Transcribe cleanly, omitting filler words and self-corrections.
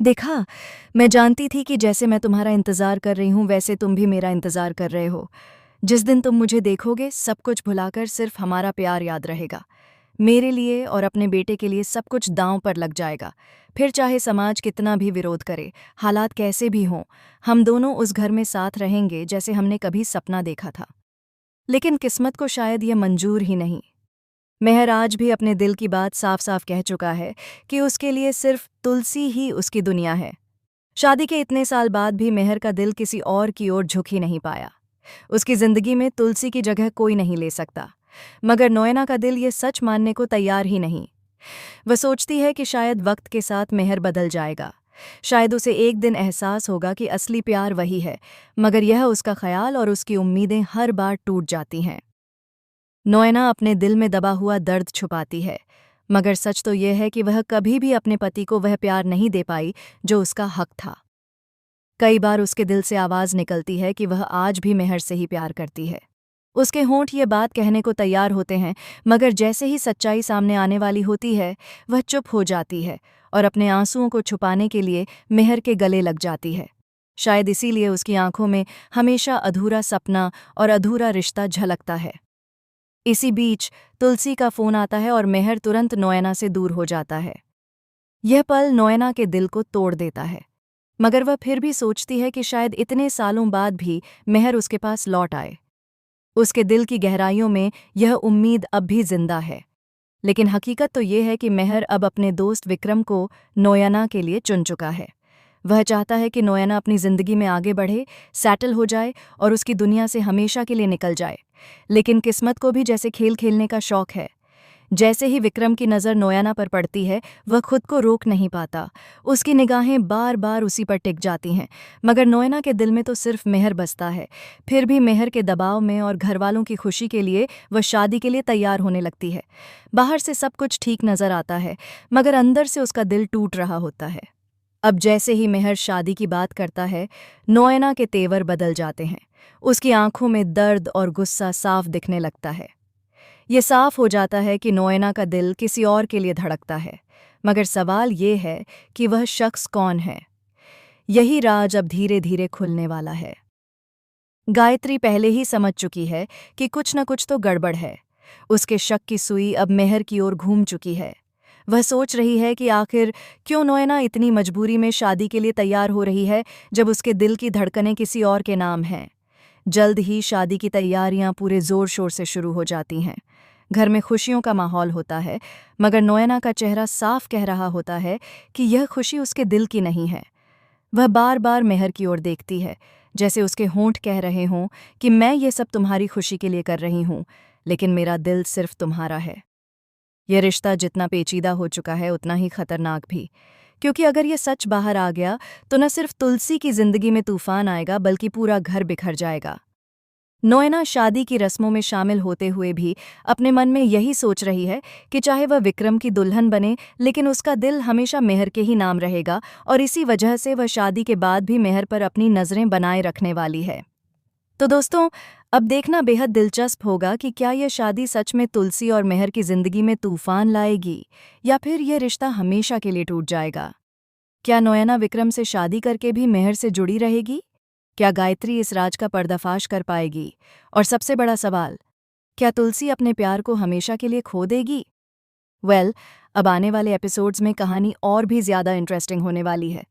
देखा, मैं जानती थी कि जैसे मैं तुम्हारा इंतज़ार कर रही हूँ वैसे तुम भी मेरा इंतज़ार कर रहे हो। जिस दिन तुम मुझे देखोगे सब कुछ भुलाकर सिर्फ हमारा प्यार याद रहेगा। मेरे लिए और अपने बेटे के लिए सब कुछ दांव पर लग जाएगा। फिर चाहे समाज कितना भी विरोध करे, हालात कैसे भी हों, हम दोनों उस घर में साथ रहेंगे जैसे हमने कभी सपना देखा था। लेकिन किस्मत को शायद ये मंजूर ही नहीं। मेहर आज भी अपने दिल की बात साफ साफ कह चुका है कि उसके लिए सिर्फ तुलसी ही उसकी दुनिया है। शादी के इतने साल बाद भी मेहर का दिल किसी और की ओर झुक ही नहीं पाया। उसकी जिंदगी में तुलसी की जगह कोई नहीं ले सकता। मगर नोएना का दिल ये सच मानने को तैयार ही नहीं। वह सोचती है कि शायद वक्त के साथ मेहर बदल जाएगा। शायद उसे एक दिन एहसास होगा कि असली प्यार वही है, मगर यह उसका ख्याल और उसकी उम्मीदें हर बार टूट जाती हैं। नोएना अपने दिल में दबा हुआ दर्द छुपाती है, मगर सच तो यह है कि वह कभी भी अपने पति को वह प्यार नहीं दे पाई जो उसका हक था। कई बार उसके दिल से आवाज़ निकलती है कि वह आज भी मेहर से ही प्यार करती है। उसके होंठ ये बात कहने को तैयार होते हैं, मगर जैसे ही सच्चाई सामने आने वाली होती है वह चुप हो जाती है और अपने आंसुओं को छुपाने के लिए मेहर के गले लग जाती है। शायद इसीलिए उसकी आंखों में हमेशा अधूरा सपना और अधूरा रिश्ता झलकता है। इसी बीच तुलसी का फोन आता है और मेहर तुरंत नोएना से दूर हो जाता है। यह पल नोएना के दिल को तोड़ देता है, मगर वह फिर भी सोचती है कि शायद इतने सालों बाद भी मेहर उसके पास लौट आए। उसके दिल की गहराइयों में यह उम्मीद अब भी जिंदा है। लेकिन हकीकत तो ये है कि मेहर अब अपने दोस्त विक्रम को नोएना के लिए चुन चुका है। वह चाहता है कि नोएना अपनी जिंदगी में आगे बढ़े, सेटल हो जाए और उसकी दुनिया से हमेशा के लिए निकल जाए। लेकिन किस्मत को भी जैसे खेल खेलने का शौक है। जैसे ही विक्रम की नज़र नोएना पर पड़ती है वह खुद को रोक नहीं पाता। उसकी निगाहें बार बार उसी पर टिक जाती हैं, मगर नोएना के दिल में तो सिर्फ मेहर बसता है। फिर भी मेहर के दबाव में और घरवालों की खुशी के लिए वह शादी के लिए तैयार होने लगती है। बाहर से सब कुछ ठीक नज़र आता है, मगर अंदर से उसका दिल टूट रहा होता है। अब जैसे ही मेहर शादी की बात करता है, नोएना के तेवर बदल जाते हैं। उसकी आंखों में दर्द और गुस्सा साफ दिखने लगता है। ये साफ हो जाता है कि नोएना का दिल किसी और के लिए धड़कता है, मगर सवाल ये है कि वह शख्स कौन है। यही राज अब धीरे धीरे खुलने वाला है। गायत्री पहले ही समझ चुकी है कि कुछ न कुछ तो गड़बड़ है। उसके शक की सुई अब मेहर की ओर घूम चुकी है। वह सोच रही है कि आखिर क्यों नोएना इतनी मजबूरी में शादी के लिए तैयार हो रही है जब उसके दिल की धड़कनें किसी और के नाम हैं। जल्द ही शादी की तैयारियां पूरे जोर शोर से शुरू हो जाती हैं। घर में खुशियों का माहौल होता है, मगर नोएना का चेहरा साफ कह रहा होता है कि यह खुशी उसके दिल की नहीं है। वह बार बार मेहर की ओर देखती है, जैसे उसके होंठ कह रहे हों कि मैं ये सब तुम्हारी खुशी के लिए कर रही हूँ, लेकिन मेरा दिल सिर्फ तुम्हारा है। यह रिश्ता जितना पेचीदा हो चुका है उतना ही खतरनाक भी, क्योंकि अगर ये सच बाहर आ गया तो न सिर्फ तुलसी की जिंदगी में तूफान आएगा बल्कि पूरा घर बिखर जाएगा। नोएना शादी की रस्मों में शामिल होते हुए भी अपने मन में यही सोच रही है कि चाहे वह विक्रम की दुल्हन बने, लेकिन उसका दिल हमेशा मेहर के ही नाम रहेगा और इसी वजह से वह शादी के बाद भी मेहर पर अपनी नज़रें बनाए रखने वाली है। तो दोस्तों, अब देखना बेहद दिलचस्प होगा कि क्या यह शादी सच में तुलसी और मेहर की जिंदगी में तूफान लाएगी या फिर यह रिश्ता हमेशा के लिए टूट जाएगा। क्या नोएना विक्रम से शादी करके भी मेहर से जुड़ी रहेगी? क्या गायत्री इस राज का पर्दाफाश कर पाएगी? और सबसे बड़ा सवाल, क्या तुलसी अपने प्यार को हमेशा के लिए खो देगी? अब आने वाले एपिसोड्स में कहानी और भी ज़्यादा इंटरेस्टिंग होने वाली है।